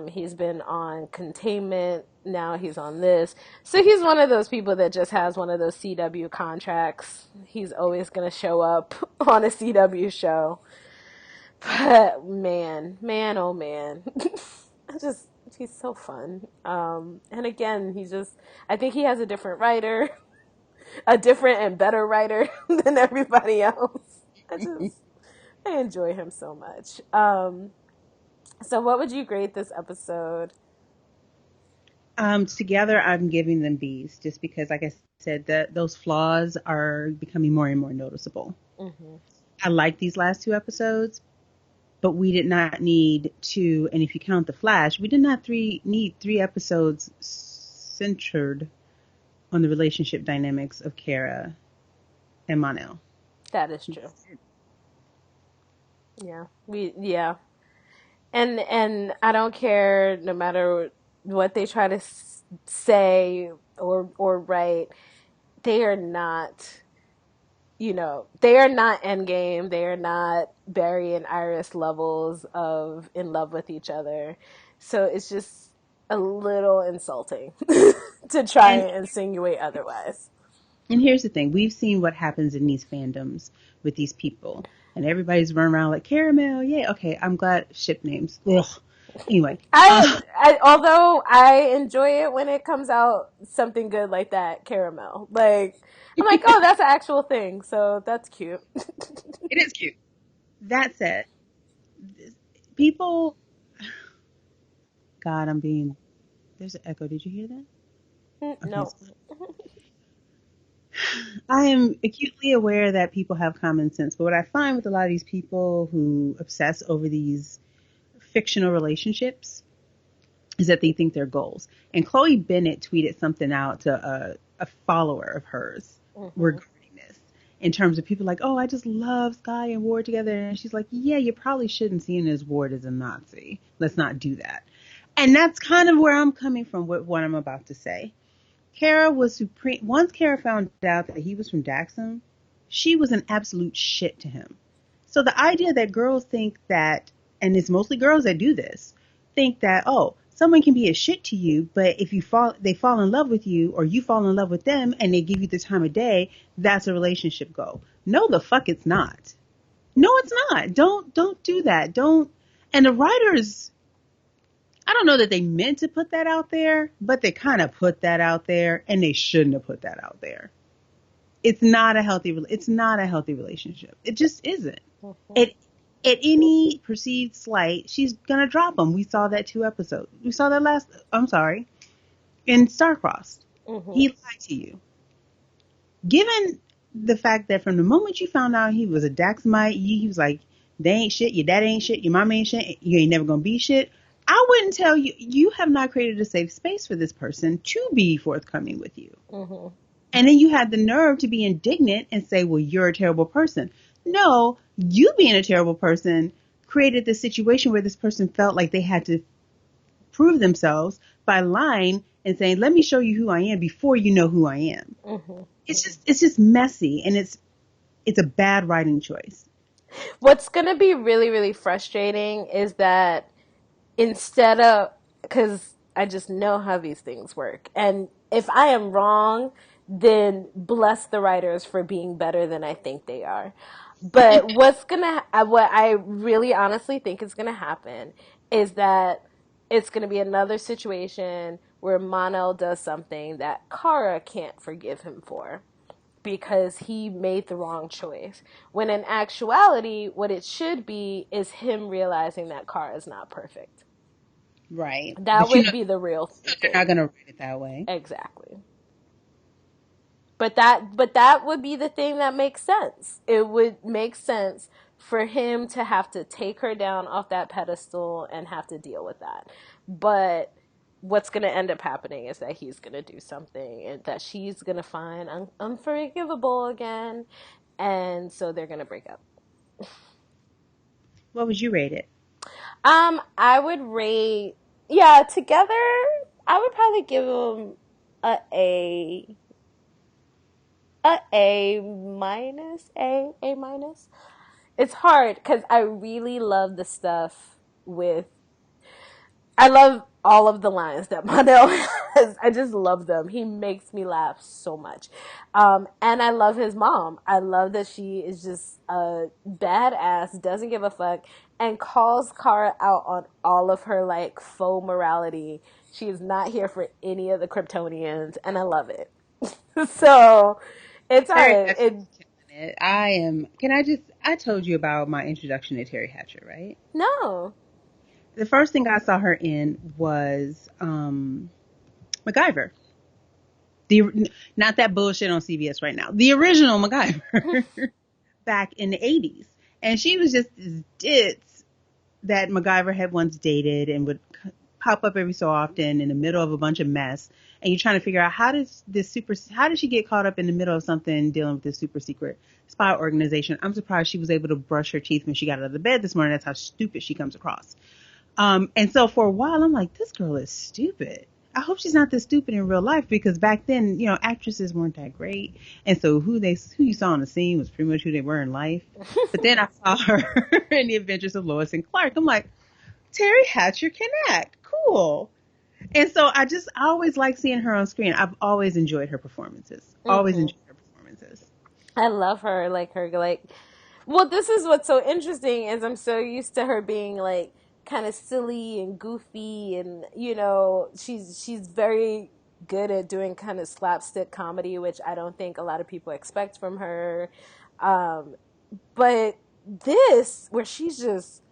he's been on Containment. Now he's on this. So he's one of those people that just has one of those CW contracts. He's always gonna show up on a CW show. But man, oh man. I just he's so fun. And again, I think he has a different writer, a different and better writer than everybody else. I enjoy him so much. So what would you grade this episode? Together, I'm giving them B's just because, like I said, that those flaws are becoming more and more noticeable. Mm-hmm. I like these last two episodes, but we did not need to, and if you count the Flash, we did not need three episodes centered on the relationship dynamics of Kara and Monel. That is true. Yeah. And I don't care no matter what they try to say or write, they are not, they are not Endgame. They are not Barry and Iris levels of in love with each other. So it's just a little insulting to try and insinuate otherwise. And here's the thing. We've seen what happens in these fandoms with these people. And everybody's running around like, Caramel, yeah, okay, I'm glad. Ship names. Ugh. Anyway. Although I enjoy it when it comes out something good like that, Caramel. Like, I'm like, oh, that's an actual thing. So that's cute. It is cute. That said, people... God, there's an echo. Did you hear that? Okay. No. I am acutely aware that people have common sense, but what I find with a lot of these people who obsess over these fictional relationships is that they think they're goals. And Chloe Bennett tweeted something out to a follower of hers regarding this, in terms of people like, oh, I just love Skye and Ward together. And she's like, yeah, you probably shouldn't see him as Ward as a Nazi. Let's not do that. And that's kind of where I'm coming from with what I'm about to say. Kara was supreme. Once Kara found out that he was from Daxam, she was an absolute shit to him. So the idea that girls think that, and it's mostly girls that do this, think that, oh, someone can be a shit to you, but if they fall in love with you, or you fall in love with them, and they give you the time of day, that's a relationship goal. No, the fuck it's not. No, it's not. Don't do that. Don't. And the writers, I don't know that they meant to put that out there, but they kind of put that out there, and they shouldn't have put that out there. It's not a healthy relationship. It just isn't. At any perceived slight, she's gonna drop him. We saw that 2 episodes. We saw that in Starcrossed. He lied to you. Given the fact that from the moment you found out he was a Daxamite, he was like, They ain't shit. Your dad ain't shit. Your mom ain't shit. You ain't never gonna be shit. I wouldn't tell you. You have not created a safe space for this person to be forthcoming with you. Mm-hmm. And then you had the nerve to be indignant and say, well, you're a terrible person. No, you being a terrible person created this situation where this person felt like they had to prove themselves by lying and saying, let me show you who I am before you know who I am. Mm-hmm. It's just messy, and it's a bad writing choice. What's going to be really, really frustrating is that instead of, because I just know how these things work. And if I am wrong, then bless the writers for being better than I think they are. But what I really honestly think is gonna happen is that it's gonna be another situation where Mono does something that Kara can't forgive him for because he made the wrong choice. When in actuality, what it should be is him realizing that Kara is not perfect. Right. That But you would know, be the real they're not thing. going to write it that way. Exactly. But that would be the thing that makes sense. It would make sense for him to have to take her down off that pedestal and have to deal with that. But what's going to end up happening is that he's going to do something and that she's going to find unforgivable again, and so they're going to break up. What would you rate it? I would rate, yeah, together I would probably give them a A, a minus, a minus. It's hard because I really love the stuff with. I love all of the lines that Mondale has. I just love them. He makes me laugh so much. And I love his mom. I love that she is just a badass, doesn't give a fuck, and calls Kara out on all of her like faux morality. She is not here for any of the Kryptonians, and I love it. So it's Terry hard. Hatcher's killing it. I am. Can I just? I told you about my introduction to Terry Hatcher, right? No. The first thing I saw her in was MacGyver. The not that bullshit on CBS right now. The original MacGyver back in the 80s, and she was just this ditz that MacGyver had once dated and would pop up every so often in the middle of a bunch of mess. And you're trying to figure out how did she get caught up in the middle of something dealing with this super secret spy organization? I'm surprised she was able to brush her teeth when she got out of the bed this morning. That's how stupid she comes across. And so for a while, I'm like, this girl is stupid. I hope she's not this stupid in real life, because back then, actresses weren't that great. And so who you saw on the scene was pretty much who they were in life. But then I saw her in The Adventures of Lois and Clark. I'm like, Terry Hatcher can act. Cool. And so I always like seeing her on screen. I've always enjoyed her performances. Always Mm-hmm. enjoyed her performances. I love her. Well, this is what's so interesting is I'm so used to her being like kind of silly and goofy, and she's very good at doing kind of slapstick comedy, which I don't think a lot of people expect from her. Um, but this, where she's just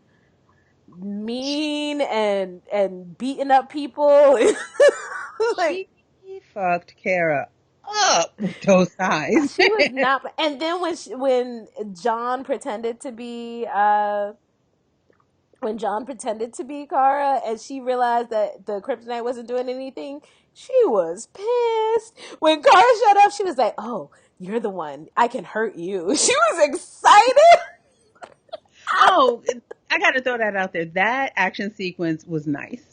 mean and beating up people, like She fucked Kara up with those eyes. she was not. And then when John pretended to be Kara, and she realized that the kryptonite wasn't doing anything, she was pissed. When Kara showed up, she was like, "Oh, you're the one. I can hurt you." She was excited. Oh, I got to throw that out there. That action sequence was nice.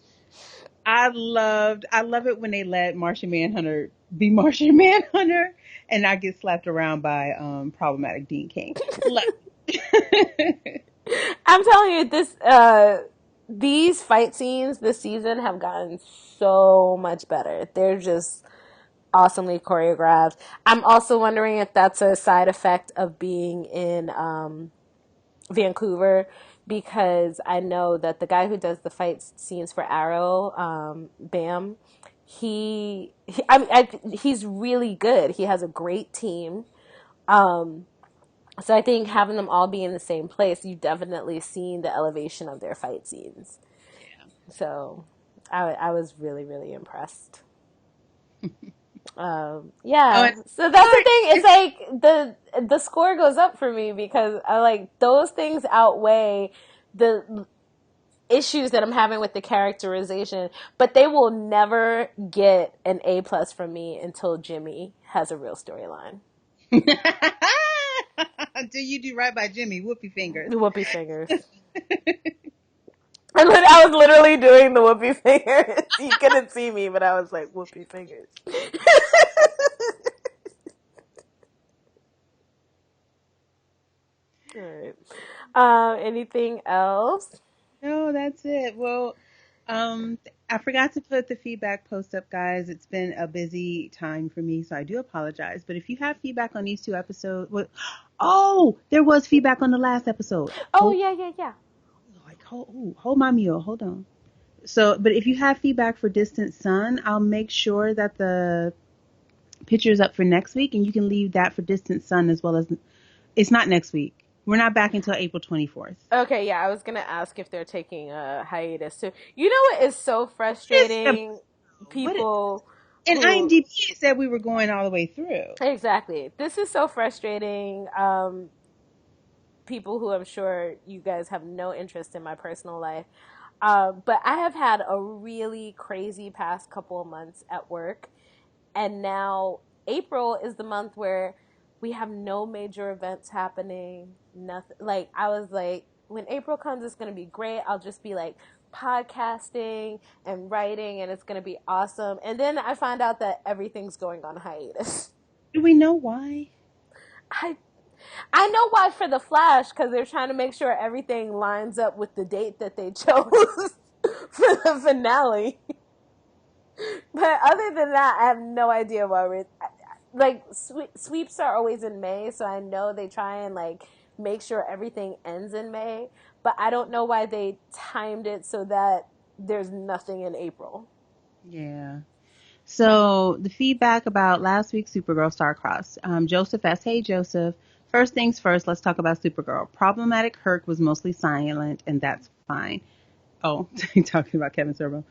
I love it when they let Martian Manhunter be Martian Manhunter and not get slapped around by problematic Dean King. Love it. I'm telling you, these fight scenes this season have gotten so much better. They're just awesomely choreographed. I'm also wondering if that's a side effect of being in Vancouver, because I know that the guy who does the fight scenes for Arrow, Bam, he's really good. He has a great team. Um, so I think having them all be in the same place, you've definitely seen the elevation of their fight scenes. Yeah. So I was really, really impressed. Oh, Yeah, and so that's the part thing. It's is like the score goes up for me because I like those things outweigh the issues that I'm having with the characterization, but they will never get an A plus from me until Jimmy has a real storyline. do you do right by Jimmy? Whoopee fingers. Whoopee fingers. I was literally doing the whoopee fingers. You couldn't see me, but I was like whoopee fingers. All right. Anything else? No, that's it. Well, I forgot to put the feedback post up, guys. It's been a busy time for me, so I do apologize. But if you have feedback on these two episodes, well, oh, there was feedback on the last episode. Oh Hold, yeah, yeah, yeah. hold my mule. Hold on. So, but if you have feedback for Distant Sun, I'll make sure that the picture is up for next week, and you can leave that for Distant Sun as well as it's not next week. We're not back until April 24th. Okay, yeah, I was gonna ask if they're taking a hiatus too. You know what is so This frustrating? episode, People and who IMDb said we were going all the way through. exactly. This is so frustrating. People who I'm sure you guys have no interest in my personal life. But I have had a really crazy past couple of months at work, and now April is the month where we have no major events happening. Nothing. Like I was like, when April comes, it's gonna be great. I'll just be like podcasting and writing, and it's gonna be awesome. And then I find out that everything's going on hiatus. Do we know why? I I know why for the Flash because they're trying to make sure everything lines up with the date that they chose for the finale. But other than that, I have no idea why we're like sweeps are always in May, so I know they try and like make sure everything ends in May. But I don't know why they timed it so that there's nothing in April. Yeah. So the feedback about last week's Supergirl Starcross. Joseph S. Hey Joseph. First things first, let's talk about Supergirl. Problematic Herc was mostly silent, and that's fine. Oh, talking about Kevin Sorbo.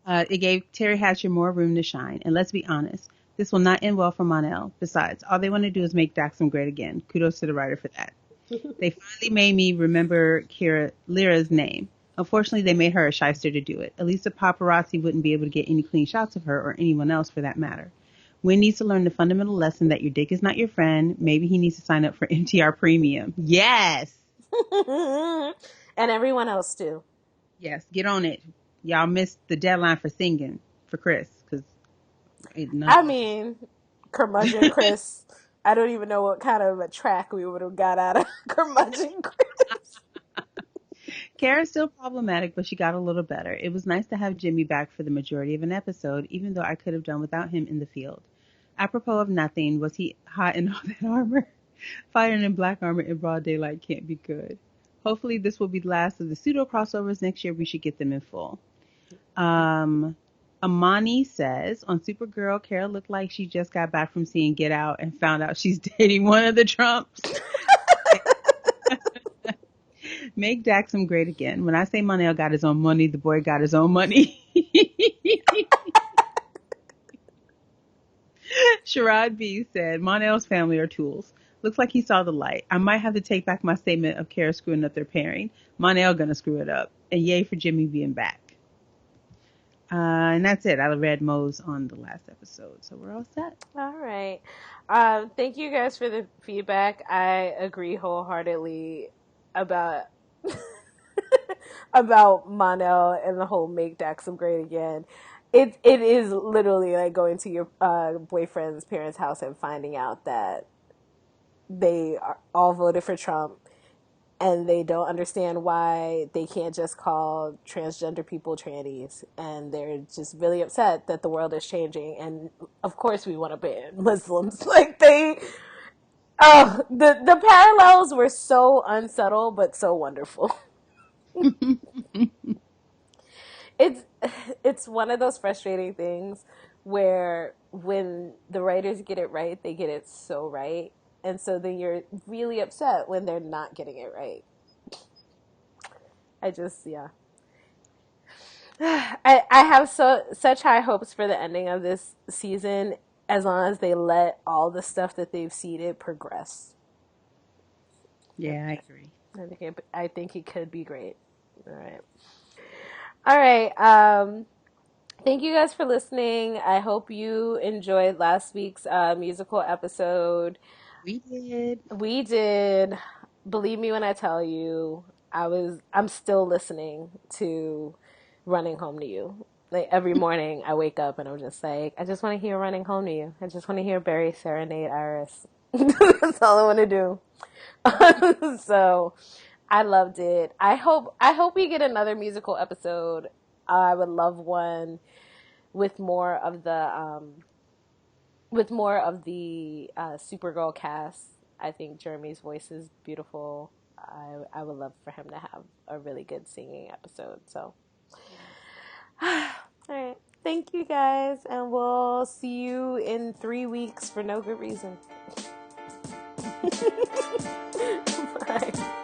Um, it gave Terry Hatcher more room to shine. And let's be honest, this will not end well for Mon-El. Besides, all they want to do is make Daxam great again. Kudos to the writer for that. They finally made me remember Lyra's name. Unfortunately, they made her a shyster to do it. At least the paparazzi wouldn't be able to get any clean shots of her or anyone else for that matter. Wynn needs to learn the fundamental lesson that your dick is not your friend. Maybe he needs to sign up for MTR Premium. Yes! And everyone else too. Yes, get on it. Y'all missed the deadline for singing for Chris because none I of us. mean, curmudgeon Chris. I don't even know what kind of a track we would have got out of curmudgeon Chris. Kara's still problematic, but she got a little better. It was nice to have Jimmy back for the majority of an episode, even though I could have done without him in the field. Apropos of nothing, was he hot in all that armor? Fighting in black armor in broad daylight can't be good. Hopefully this will be the last of the pseudo crossovers. Next year we should get them in full. Um, Amani says, on Supergirl, Kara looked like she just got back from seeing Get Out and found out she's dating one of the Trumps. Make Daxam great again. When I say Mon-El got his own money, the boy got his own money. Sherrod B said, Mon-El's family are tools. Looks like he saw the light. I might have to take back my statement of Kara screwing up their pairing. Mon-El gonna screw it up. And yay for Jimmy being back. And that's it. I read Mo's on the last episode, so we're all set. All right. Thank you guys for the feedback. I agree wholeheartedly about about Monel and the whole make Daxam great again. It is literally like going to your boyfriend's parents' house and finding out that all voted for Trump and they don't understand why they can't just call transgender people trannies, and they're just really upset that the world is changing, and of course we want to ban Muslims. Like they oh, the parallels were so unsubtle but so wonderful. it's it's one of those frustrating things where when the writers get it right, they get it so right, and so then you're really upset when they're not getting it right. I just, yeah. I have such high hopes for the ending of this season as long as they let all the stuff that they've seeded progress. Yeah, I agree. I think it could be great. All right. All right. Thank you guys for listening. I hope you enjoyed last week's musical episode. We did. We did. Believe me when I tell you, I'm still listening to Running Home to You. Like every morning I wake up and I'm just like, I just want to hear Running Home to You. I just want to hear Barry serenade Iris. That's all I want to do. So I loved it. I hope we get another musical episode. I would love one with more of the Supergirl cast. I think Jeremy's voice is beautiful. I would love for him to have a really good singing episode. So, all right. Thank you guys, and we'll see you in 3 weeks for no good reason. Bye.